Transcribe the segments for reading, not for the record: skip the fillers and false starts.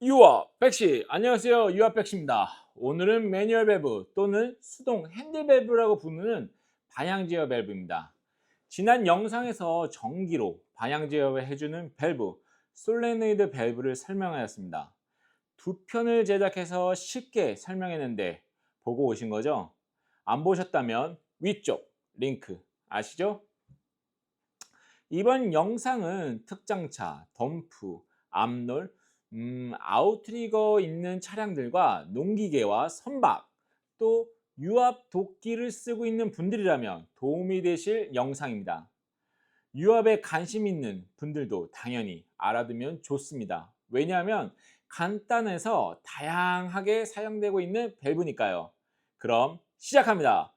유아 백시 안녕하세요. 유아 백시입니다. 오늘은 매뉴얼 밸브 또는 수동 핸들 밸브라고 부르는 방향 제어 밸브입니다. 지난 영상에서 전기로 방향 제어를 해주는 밸브 솔레노이드 밸브를 설명하였습니다. 두 편을 제작해서 쉽게 설명했는데 보고 오신 거죠? 안 보셨다면 위쪽 링크 아시죠? 이번 영상은 특장차, 덤프, 암롤, 아웃트리거 있는 차량들과 농기계와 선박, 또 유압 도끼를 쓰고 있는 분들이라면 도움이 되실 영상입니다. 유압에 관심 있는 분들도 당연히 알아두면 좋습니다. 왜냐하면 간단해서 다양하게 사용되고 있는 밸브니까요. 그럼 시작합니다.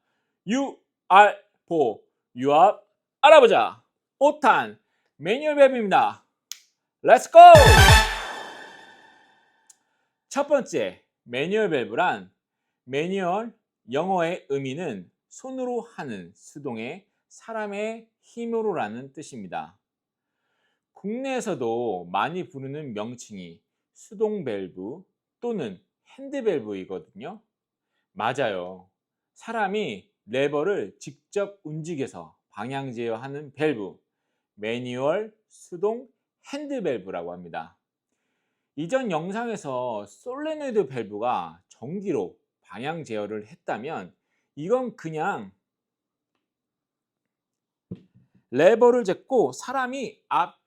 UR4 유압 알아보자. 5탄 매뉴얼 밸브입니다. 렛츠고! 첫 번째 매뉴얼 밸브란 매뉴얼 영어의 의미는 손으로 하는 수동의 사람의 힘으로라는 뜻입니다. 국내에서도 많이 부르는 명칭이 수동 밸브 또는 핸드 밸브이거든요. 맞아요. 사람이 레버를 직접 움직여서 방향 제어하는 밸브, 매뉴얼 수동 핸드 밸브라고 합니다. 이전 영상에서 솔레노이드 밸브가 전기로 방향 제어를 했다면 이건 그냥 레버를 잡고 사람이 앞,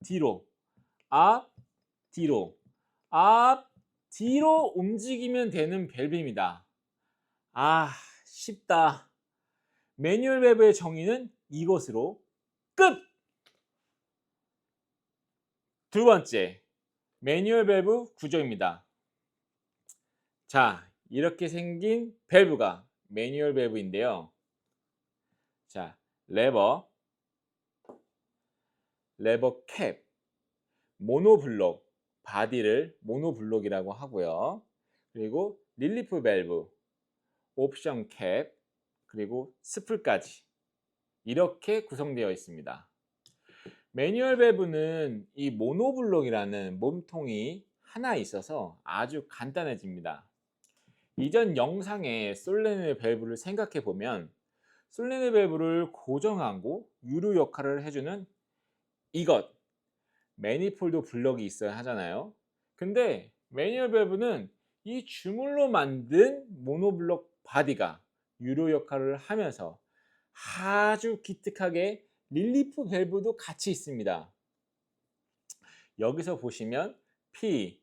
뒤로, 앞, 뒤로, 앞, 뒤로 움직이면 되는 밸브입니다. 아, 쉽다. 매뉴얼 밸브의 정의는 이것으로 끝! 두 번째, 매뉴얼 밸브 구조입니다. 자, 이렇게 생긴 밸브가 매뉴얼 밸브인데요. 자, 레버 캡, 모노블록, 바디를 모노블록이라고 하고요. 그리고 릴리프 밸브, 옵션 캡, 그리고 스풀까지 이렇게 구성되어 있습니다. 매뉴얼 밸브는 이 모노블록이라는 몸통이 하나 있어서 아주 간단해집니다. 이전 영상의 솔레노이드 밸브를 생각해 보면 솔레노이드 밸브를 고정하고 유로 역할을 해주는 이것 매니폴드 블럭이 있어야 하잖아요. 근데 매뉴얼 밸브는 이 주물로 만든 모노블록 바디가 유로 역할을 하면서 아주 기특하게 릴리프 밸브도 같이 있습니다. 여기서 보시면 P,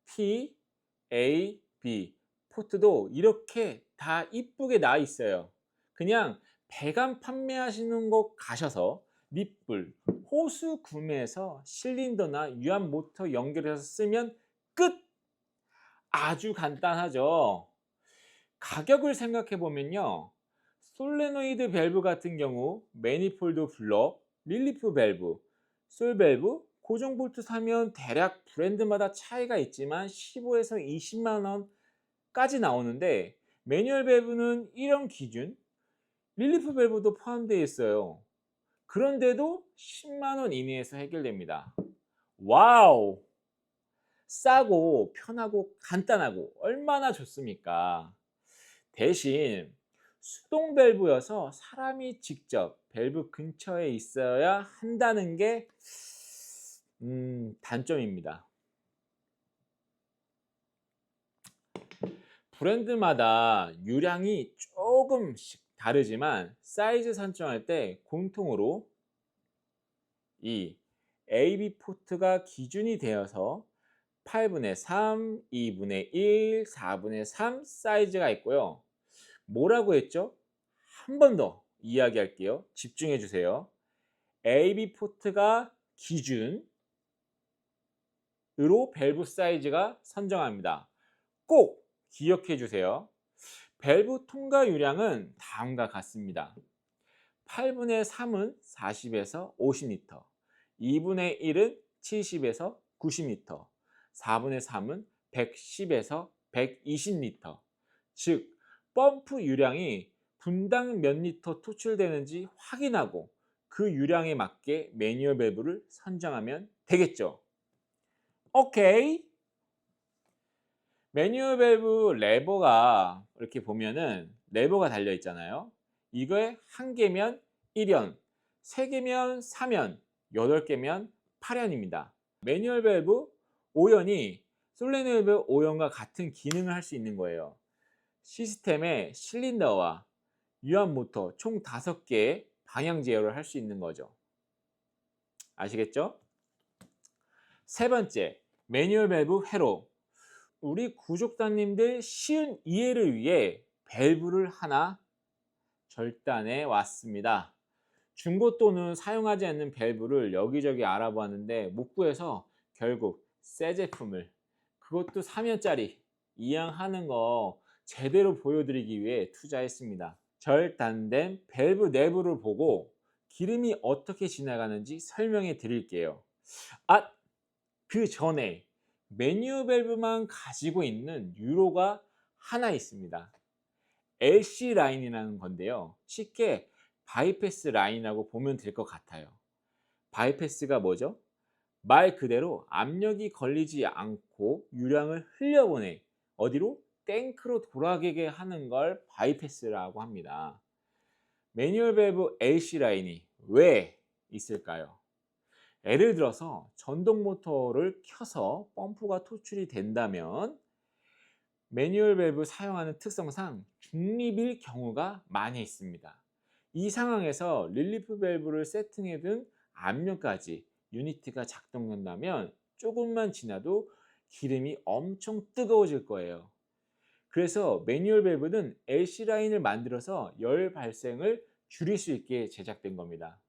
T, A, B 포트도 이렇게 다 이쁘게 나 있어요. 그냥 배관 판매하시는 곳 가셔서 립불, 호수 구매해서 실린더나 유압 모터 연결해서 쓰면 끝! 아주 간단하죠. 가격을 생각해 보면요. 솔레노이드 밸브 같은 경우 매니폴드 블럭, 릴리프 밸브, 솔 밸브, 고정 볼트 사면 대략 브랜드마다 차이가 있지만 15에서 20만 원까지 나오는데 매뉴얼 밸브는 이런 기준, 릴리프 밸브도 포함되어 있어요. 그런데도 10만 원 이내에서 해결됩니다. 와우! 싸고 편하고 간단하고 얼마나 좋습니까? 대신 수동 밸브여서 사람이 직접 밸브 근처에 있어야 한다는 게 단점입니다. 브랜드마다 유량이 조금씩 다르지만 사이즈 선정할 때 공통으로 이 AB 포트가 기준이 되어서 8분의 3, 2분의 1, 4분의 3 사이즈가 있고요. 뭐라고 했죠? 한 번 더 이야기할게요. 집중해 주세요. AB 포트가 기준으로 밸브 사이즈가 선정합니다. 꼭 기억해 주세요. 밸브 통과 유량은 다음과 같습니다. 8분의 3은 40에서 50리터, 2분의 1은 70에서 90리터, 4분의 3은 110에서 120리터. 즉, 펌프 유량이 분당 몇 리터 토출되는지 확인하고 그 유량에 맞게 매뉴얼 밸브를 선정하면 되겠죠. 오케이. 매뉴얼 밸브 레버가 이렇게 보면은 레버가 달려 있잖아요. 이거에 1개면 1연, 3개면 3연, 8개면 8연입니다. 매뉴얼 밸브 5연이 솔레노이드 5연과 같은 기능을 할 수 있는 거예요. 시스템의 실린더와 유압 모터 총 5개의 방향 제어를 할 수 있는 거죠. 아시겠죠? 세 번째, 매뉴얼 밸브 회로. 우리 구독자님들 쉬운 이해를 위해 밸브를 하나 절단해 왔습니다. 중고 또는 사용하지 않는 밸브를 여기저기 알아보았는데 못 구해서 결국 새 제품을, 그것도 3년짜리 이양하는 거 제대로 보여드리기 위해 투자했습니다. 절단된 밸브 내부를 보고 기름이 어떻게 지나가는지 설명해 드릴게요. 그 전에 매뉴얼 밸브만 가지고 있는 유로가 하나 있습니다. LC 라인이라는 건데요. 쉽게 바이패스 라인이라고 보면 될 것 같아요. 바이패스가 뭐죠? 말 그대로 압력이 걸리지 않고 유량을 흘려보내 어디로? 탱크로 돌아가게 하는 걸 바이패스라고 합니다. 매뉴얼 밸브 LC 라인이 왜 있을까요? 예를 들어서 전동 모터를 켜서 펌프가 토출이 된다면 매뉴얼 밸브 사용하는 특성상 중립일 경우가 많이 있습니다. 이 상황에서 릴리프 밸브를 세팅해둔 압력까지 유니트가 작동한다면 조금만 지나도 기름이 엄청 뜨거워질 거예요. 그래서 매뉴얼 밸브는 LC 라인을 만들어서 열 발생을 줄일 수 있게 제작된 겁니다.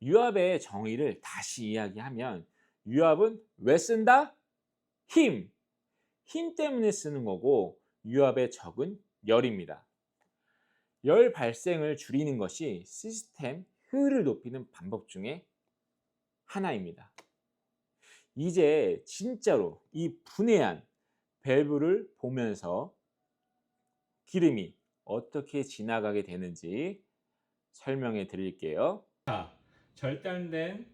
유압의 정의를 다시 이야기하면 유압은 왜 쓴다? 힘! 힘 때문에 쓰는 거고 유압의 적은 열입니다. 열 발생을 줄이는 것이 시스템 효율을 높이는 방법 중에 하나입니다. 이제 진짜로 이 분해한 밸브를 보면서 기름이 어떻게 지나가게 되는지 설명해 드릴게요. 자, 절단된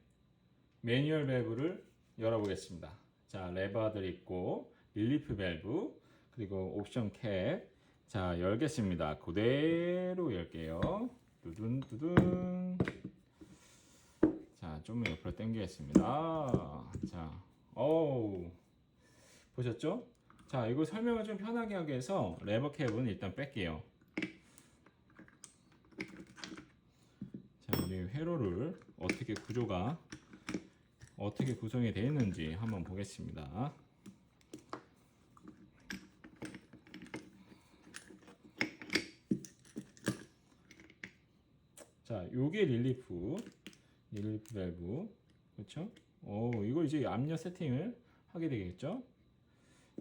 매뉴얼 밸브를 열어보겠습니다. 자, 레버들 있고 릴리프 밸브 그리고 옵션 캡. 자, 열겠습니다. 그대로 열게요. 두둔 두둔. 자, 좀 옆으로 당기겠습니다. 자, 보셨죠? 자, 이거 설명을 좀 편하게 하기 위해서 레버 캡은 일단 뺄게요. 자, 우리 회로를 어떻게 구조가 어떻게 구성이 되어 있는지 한번 보겠습니다. 자, 요게 릴리프 밸브. 그렇죠? 이거 이제 압력 세팅을 하게 되겠죠?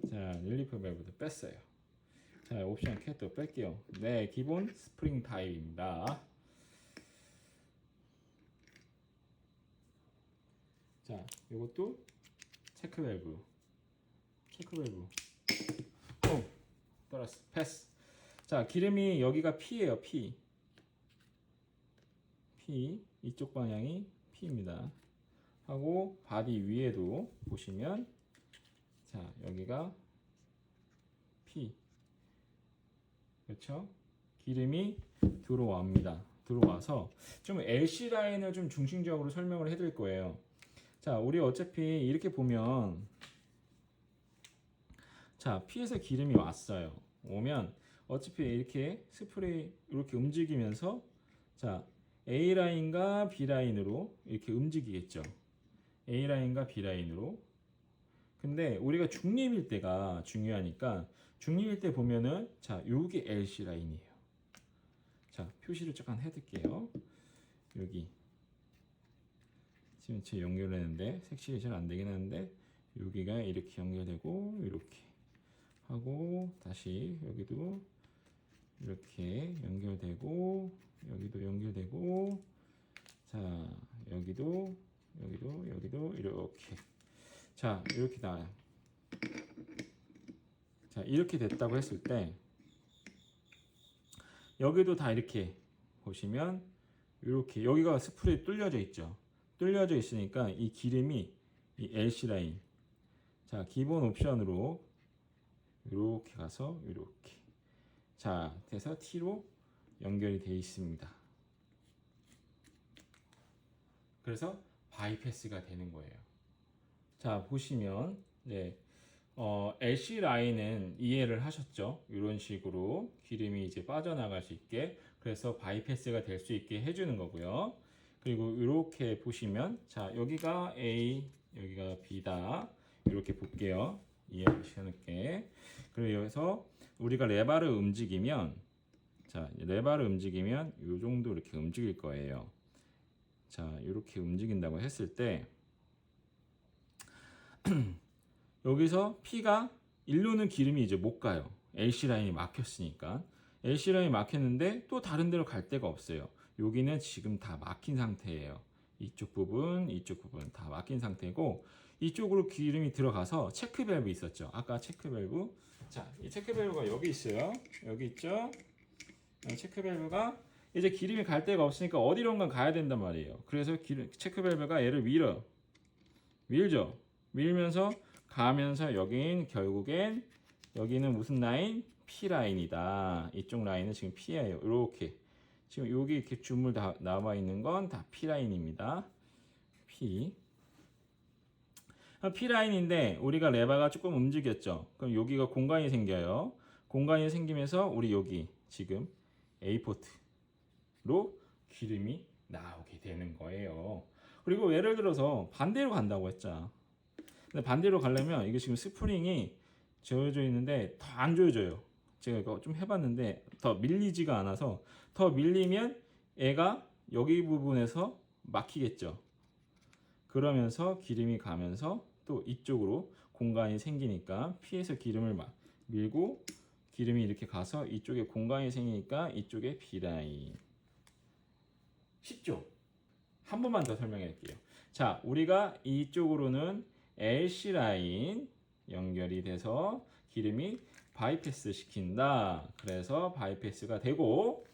자, 릴리프 밸브도 뺐어요. 자, 옵션 캡도 뺄게요. 네, 기본 스프링 타입입니다. 자, 이것도 체크 밸브. 떨었어. 패스. 자, 기름이 여기가 P예요. P. 이쪽 방향이 P입니다. 하고 바디 위에도 보시면 자, 여기가 P. 그렇죠? 기름이 들어옵니다. 들어와서 좀 LC 라인을 좀 중심적으로 설명을 해드릴 거예요. 자, 우리 어차피 이렇게 보면 자, P에서 기름이 왔어요. 오면 어차피 이렇게 스프레이 이렇게 움직이면서 자, A 라인과 B 라인으로 이렇게 움직이겠죠. A 라인과 B 라인으로. 근데 우리가 중립일 때가 중요하니까 중립일 때 보면은 자, 요게 LC 라인이에요. 자, 표시를 잠깐 해둘게요. 여기 지금 제 연결했는데 색칠이 잘 안 되긴 하는데 여기가 이렇게 연결되고 이렇게 하고 다시 여기도 이렇게 연결되고 여기도 연결되고 자, 여기도 이렇게 자, 이렇게 나와요. 자, 이렇게 됐다고 했을 때 여기도 다 이렇게 보시면 이렇게 여기가 스프레이 뚫려져 있죠. 뚫려져 있으니까 이 기름이 이 LC 라인 자, 기본 옵션으로 이렇게 가서 이렇게. 자, 돼서 T로 연결이 되어 있습니다. 그래서 바이패스가 되는 거예요. 자, 보시면 LC 라인은 이해를 하셨죠? 이런 식으로 기름이 이제 빠져나갈 수 있게, 그래서 바이패스가 될 수 있게 해주는 거고요. 그리고 이렇게 보시면, 자, 여기가 A, 여기가 B다. 이렇게 볼게요. 이해하시게. 그리고 여기서 우리가 레바를 움직이면, 자, 레바를 움직이면 이 정도 이렇게 움직일 거예요. 자, 이렇게 움직인다고 했을 때 여기서 P가 일로는 기름이 이제 못 가요. LC 라인이 막혔으니까. LC 라인이 막혔는데 또 다른 데로 갈 데가 없어요. 여기는 지금 다 막힌 상태예요. 이쪽 부분 다 막힌 상태고, 이쪽으로 기름이 들어가서 체크 밸브 있었죠. 아까 체크 밸브. 자, 이 체크 밸브가 여기 있어요. 여기 있죠. 체크 밸브가 이제 기름이 갈 데가 없으니까 어디론가 가야 된단 말이에요. 그래서 체크 밸브가 얘를 밀죠. 밀면서 가면서 결국엔 여기는 무슨 라인? P 라인이다. 이쪽 라인은 지금 P예요. 이렇게 지금 여기 이렇게 주물 다 나와 있는 건 다 P 라인입니다. P 라인인데 우리가 레바가 조금 움직였죠. 그럼 여기가 공간이 생겨요. 공간이 생기면서 우리 여기 지금 A 포트로 기름이 나오게 되는 거예요. 그리고 예를 들어서 반대로 간다고 했죠. 근데 반대로 가려면 이게 지금 스프링이 조여져 있는데 더 안 조여져요. 제가 이거 좀 해봤는데 더 밀리지가 않아서, 더 밀리면 얘가 여기 부분에서 막히겠죠. 그러면서 기름이 가면서 또 이쪽으로 공간이 생기니까 P에서 기름을 밀고 기름이 이렇게 가서 이쪽에 공간이 생기니까 이쪽에 B라인. 쉽죠? 한 번만 더 설명해 드릴게요. 자, 우리가 이쪽으로는 LC 라인 연결이 돼서 기름이 바이패스 시킨다. 그래서 바이패스가 되고,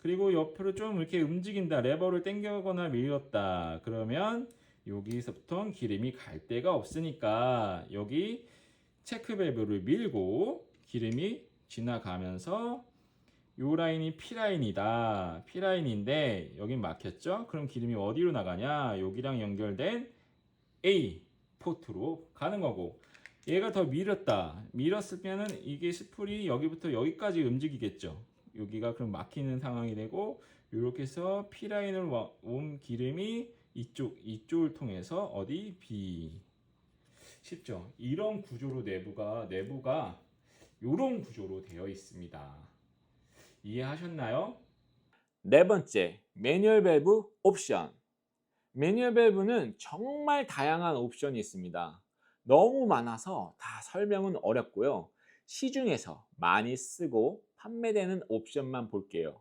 그리고 옆으로 좀 이렇게 움직인다. 레버를 당겨거나 밀었다. 그러면 여기서부터 기름이 갈 데가 없으니까 여기 체크 밸브를 밀고 기름이 지나가면서 요 라인이 P 라인이다. P 라인인데 여긴 막혔죠? 그럼 기름이 어디로 나가냐? 여기랑 연결된 A 포트로 가는 거고, 얘가 더 밀었으면은 이게 스풀이 여기부터 여기까지 움직이겠죠. 여기가 그럼 막히는 상황이 되고, 이렇게 해서 P 라인을 온 기름이 이쪽을 통해서 어디 B. 쉽죠? 이런 구조로 내부가 이런 구조로 되어 있습니다. 이해하셨나요? 네 번째, 매뉴얼 밸브 옵션. 매뉴얼 밸브는 정말 다양한 옵션이 있습니다. 너무 많아서 다 설명은 어렵고요. 시중에서 많이 쓰고 판매되는 옵션만 볼게요.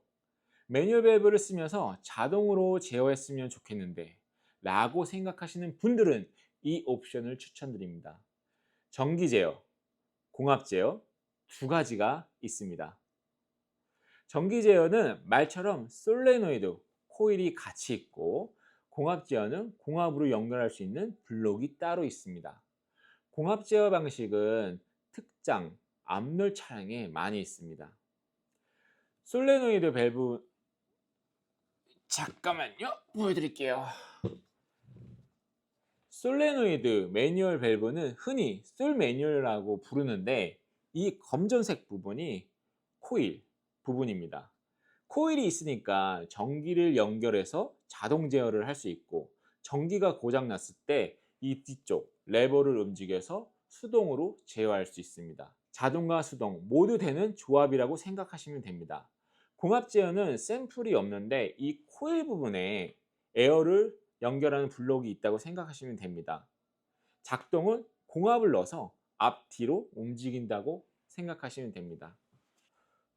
매뉴얼 밸브를 쓰면서 자동으로 제어했으면 좋겠는데 라고 생각하시는 분들은 이 옵션을 추천드립니다. 전기 제어, 공합 제어 두 가지가 있습니다. 전기 제어는 말처럼 솔레노이드, 코일이 같이 있고, 공합 제어는 공합으로 연결할 수 있는 블록이 따로 있습니다. 공합 제어 방식은 특장, 앞롤 차량에 많이 있습니다. 솔레노이드 밸브, 잠깐만요, 보여드릴게요. 솔레노이드 매뉴얼 밸브는 흔히 솔 매뉴얼이라고 부르는데, 이 검정색 부분이 코일 부분입니다. 코일이 있으니까 전기를 연결해서 자동 제어를 할 수 있고, 전기가 고장 났을 때 이 뒤쪽 레버를 움직여서 수동으로 제어할 수 있습니다. 자동과 수동 모두 되는 조합이라고 생각하시면 됩니다. 공합 제어는 샘플이 없는데 이 코일 부분에 에어를 연결하는 블록이 있다고 생각하시면 됩니다. 작동은 공합을 넣어서 앞뒤로 움직인다고 생각하시면 됩니다.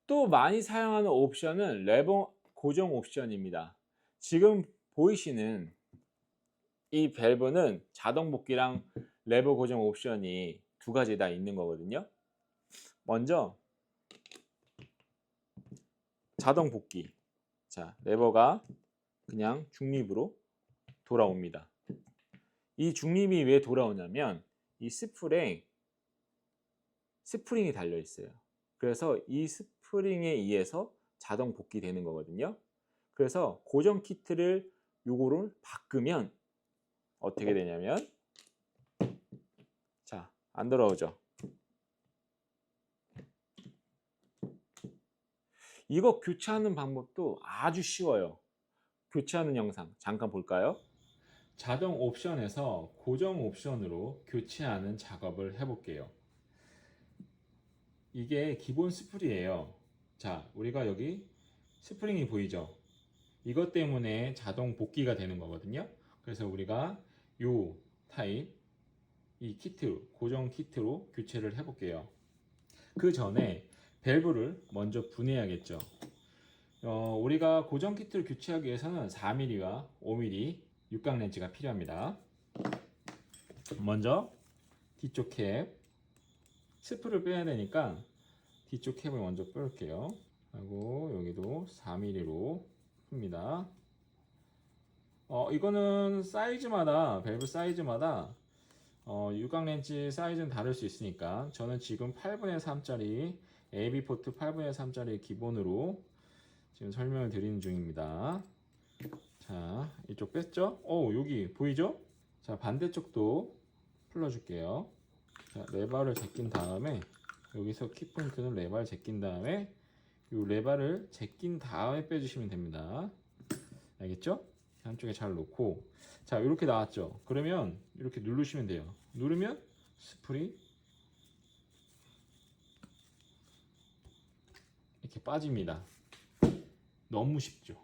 또 많이 사용하는 옵션은 레버 고정 옵션입니다. 지금 보이시는 이 밸브는 자동 복귀랑 레버 고정 옵션이 두 가지 다 있는 거거든요. 먼저 자동 복귀. 자, 레버가 그냥 중립으로 돌아옵니다. 이 중립이 왜 돌아오냐면 이 스풀에 스프링이 달려 있어요. 그래서 이 스프링에 의해서 자동 복귀되는 거거든요. 그래서 고정 키트를 요거를 바꾸면 어떻게 되냐면, 자, 안 돌아오죠. 이거 교체하는 방법도 아주 쉬워요. 교체하는 영상 잠깐 볼까요? 자동 옵션에서 고정 옵션으로 교체하는 작업을 해볼게요. 이게 기본 스프링이에요. 자, 우리가 여기 스프링이 보이죠? 이것 때문에 자동 복귀가 되는 거거든요. 그래서 우리가 요 타입, 이 키트, 고정 키트로 교체를 해볼게요. 그 전에 밸브를 먼저 분해해야겠죠. 우리가 고정 키트를 교체하기 위해서는 4mm와 5mm 육각 렌치가 필요합니다. 먼저 뒤쪽 캡, 스프를 빼야 되니까 뒤쪽 캡을 먼저 빼올게요. 그리고 여기도 4mm로 풉니다. 이거는 사이즈마다, 밸브 사이즈마다 육각 렌치 사이즈는 다를 수 있으니까 저는 지금 8분의 3짜리 AB 포트 8분의 3짜리 기본으로 지금 설명을 드리는 중입니다. 자, 이쪽 뺐죠? 여기 보이죠? 자, 반대쪽도 풀어줄게요. 자, 레바를 제낀 다음에 여기서 키포인트는 레바를 제낀 다음에 이 레바를 제낀 다음에 빼주시면 됩니다. 알겠죠? 한쪽에 잘 놓고, 자, 이렇게 나왔죠? 그러면 이렇게 누르시면 돼요. 누르면 스프링 이렇게 빠집니다. 너무 쉽죠?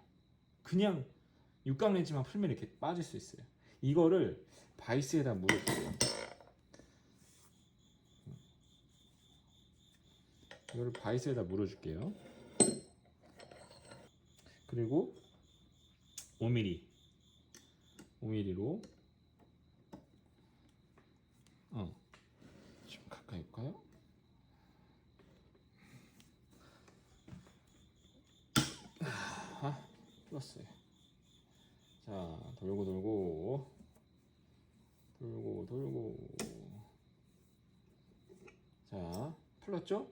그냥 육각 렌치만 풀면 이렇게 빠질 수 있어요. 이거를 바이스에다 물어주세요. 이거를 바이스에다 물어줄게요. 그리고 5mm로 좀 가까이 할까요? 풀었어요. 자, 돌고 자, 풀었죠?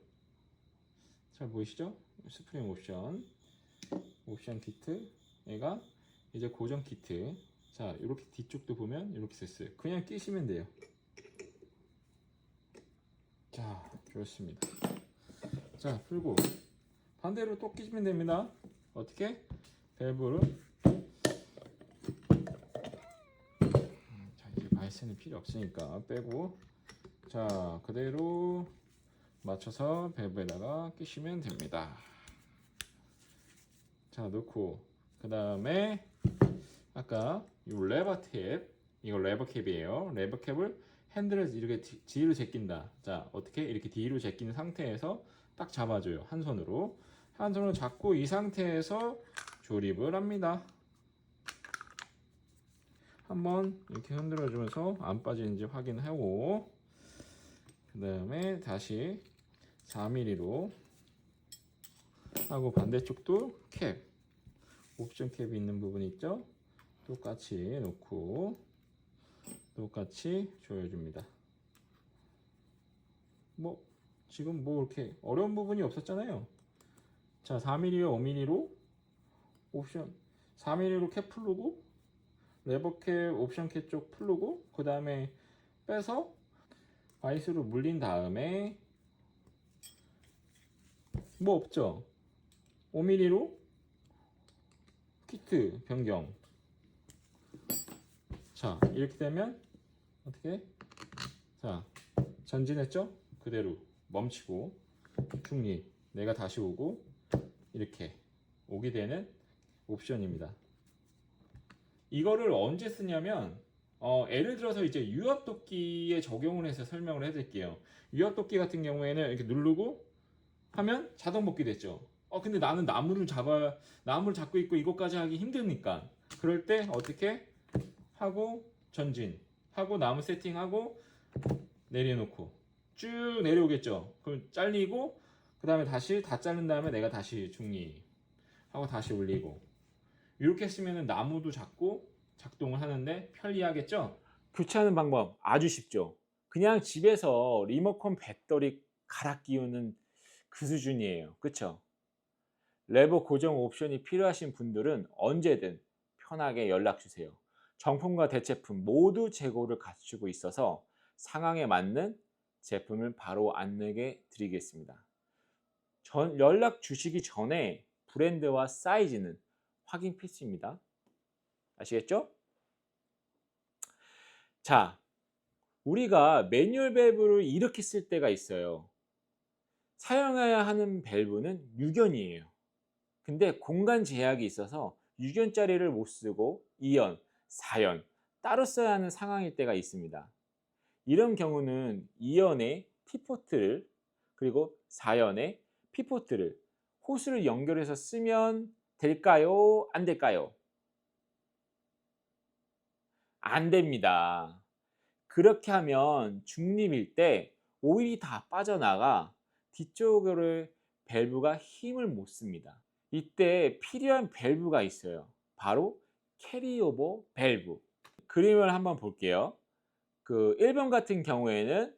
잘 보이시죠? 스프링 옵션 키트, 얘가 이제 고정 키트. 자, 이렇게 뒤쪽도 보면 이렇게 됐어요. 그냥 끼시면 돼요. 자, 좋습니다. 자, 풀고 반대로 또 끼시면 됩니다. 어떻게? 밸브를 자, 이제 바이스는 필요 없으니까 빼고, 자, 그대로 맞춰서 밸브에다가 끼시면 됩니다. 자, 넣고 그 다음에 아까 이 레버 캡, 이거 레버 캡이에요. 레버 캡을 핸들에서 이렇게 뒤로 제낀다. 자, 어떻게? 이렇게 뒤로 제낀 상태에서 딱 잡아줘요. 한 손으로 잡고 이 상태에서 조립을 합니다. 한번 이렇게 흔들어 주면서 안 빠지는지 확인하고, 그 다음에 다시 4mm로 하고, 반대쪽도 캡, 옵션 캡이 있는 부분 있죠? 똑같이 놓고 똑같이 조여줍니다. 지금 이렇게 어려운 부분이 없었잖아요. 자, 4mm와 5mm로 옵션, 4mm로 캡 풀르고, 레버 캡, 옵션 캡 쪽 풀르고, 그 다음에 빼서 바이스로 물린 다음에 없죠? 5mm로 키트 변경. 자, 이렇게 되면 어떻게? 자, 전진했죠? 그대로 멈추고 중립, 내가 다시 오고, 이렇게 오게 되는 옵션입니다. 이거를 언제 쓰냐면 예를 들어서 이제 유압도끼에 적용을 해서 설명을 해드릴게요. 유압도끼 같은 경우에는 이렇게 누르고 하면 자동 복귀됐죠. 근데 나는 나무를 잡고 있고 이것까지 하기 힘드니까, 그럴 때 어떻게 하고, 전진 하고 나무 세팅하고 내려놓고 쭉 내려오겠죠. 그럼 잘리고, 그 다음에 다시 다 자른 다음에 내가 다시 중립하고 다시 올리고, 이렇게 쓰면은 나무도 잡고 작동을 하는데 편리하겠죠. 교체하는 방법 아주 쉽죠. 그냥 집에서 리모컨 배터리 갈아 끼우는 그 수준이에요. 그쵸? 레버 고정 옵션이 필요하신 분들은 언제든 편하게 연락 주세요. 정품과 대체품 모두 재고를 갖추고 있어서 상황에 맞는 제품을 바로 안내해 드리겠습니다. 연락 주시기 전에 브랜드와 사이즈는 확인 필수입니다. 아시겠죠? 자, 우리가 매뉴얼 밸브를 이렇게 쓸 때가 있어요. 사용해야 하는 밸브는 6연이에요. 근데 공간 제약이 있어서 6연짜리를 못 쓰고 2연, 4연 따로 써야 하는 상황일 때가 있습니다. 이런 경우는 2연에 T포트를 그리고 4연에 P포트를 호스를 연결해서 쓰면 될까요? 안 될까요? 안 됩니다. 그렇게 하면 중립일 때 오일이 다 빠져나가 뒤쪽으로 밸브가 힘을 못 씁니다. 이때 필요한 밸브가 있어요. 바로 캐리오버 밸브. 그림을 한번 볼게요. 그 1번 같은 경우에는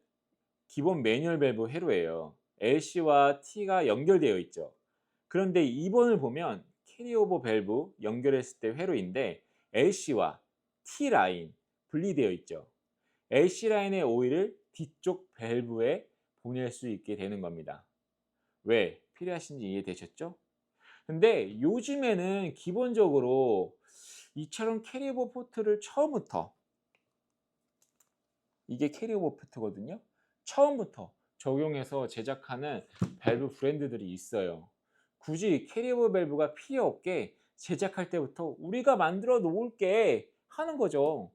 기본 매뉴얼 밸브 회로예요. LC와 T가 연결되어 있죠. 그런데 2번을 보면 캐리오버 밸브 연결했을 때 회로인데 LC와 T 라인 분리되어 있죠. LC 라인의 오일을 뒤쪽 밸브에 보낼 수 있게 되는 겁니다. 왜 필요하신지 이해되셨죠? 근데 요즘에는 기본적으로 이처럼 캐리오버 포트를 처음부터, 이게 캐리오버 포트거든요. 처음부터 적용해서 제작하는 밸브 브랜드들이 있어요. 굳이 캐리오버 밸브가 필요 없게 제작할 때부터 우리가 만들어 놓을게 하는 거죠.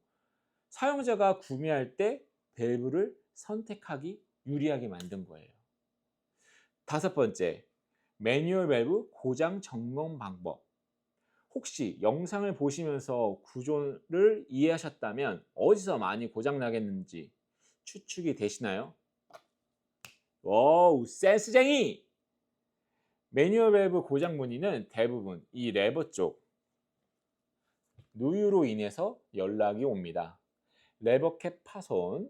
사용자가 구매할 때 밸브를 선택하기 유리하게 만든 거예요. 다섯 번째, 매뉴얼 밸브 고장 점검 방법. 혹시 영상을 보시면서 구조를 이해하셨다면 어디서 많이 고장 나겠는지 추측이 되시나요? 와우, 센스쟁이! 매뉴얼 밸브 고장 문의는 대부분 이 레버 쪽 누유로 인해서 연락이 옵니다. 레버 캡 파손,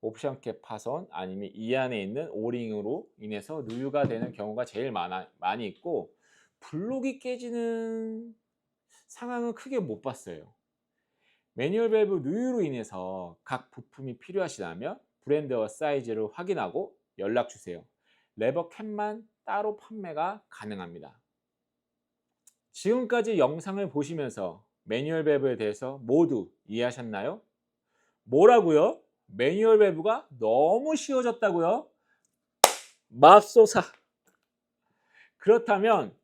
옵션 캡 파손, 아니면 이 안에 있는 오링으로 인해서 누유가 되는 경우가 제일 많이 있고, 블록이 깨지는 상황은 크게 못 봤어요. 매뉴얼 밸브 누유로 인해서 각 부품이 필요하시다면 브랜드와 사이즈를 확인하고 연락 주세요. 레버 캡만 따로 판매가 가능합니다. 지금까지 영상을 보시면서 매뉴얼 밸브에 대해서 모두 이해하셨나요? 뭐라고요? 매뉴얼 밸브가 너무 쉬워졌다고요? 맙소사. 그렇다면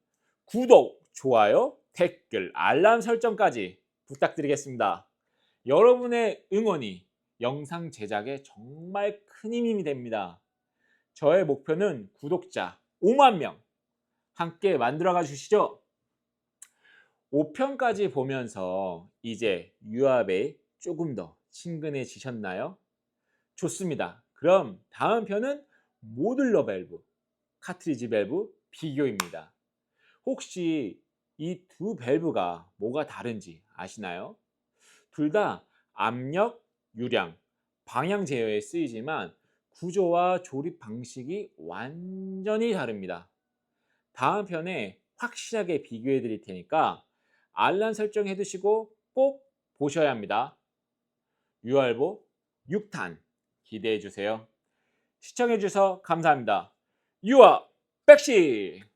구독, 좋아요, 댓글, 알람 설정까지 부탁드리겠습니다. 여러분의 응원이 영상 제작에 정말 큰 힘이 됩니다. 저의 목표는 구독자 5만 명 함께 만들어가 주시죠. 5편까지 보면서 이제 유압에 조금 더 친근해지셨나요? 좋습니다. 그럼 다음 편은 모듈러 밸브, 카트리지 밸브 비교입니다. 혹시 이 두 밸브가 뭐가 다른지 아시나요? 둘 다 압력, 유량, 방향 제어에 쓰이지만 구조와 조립 방식이 완전히 다릅니다. 다음 편에 확실하게 비교해 드릴 테니까 알람 설정해 두시고 꼭 보셔야 합니다. 유알보 6탄 기대해 주세요. 시청해 주셔서 감사합니다. 유아 백시!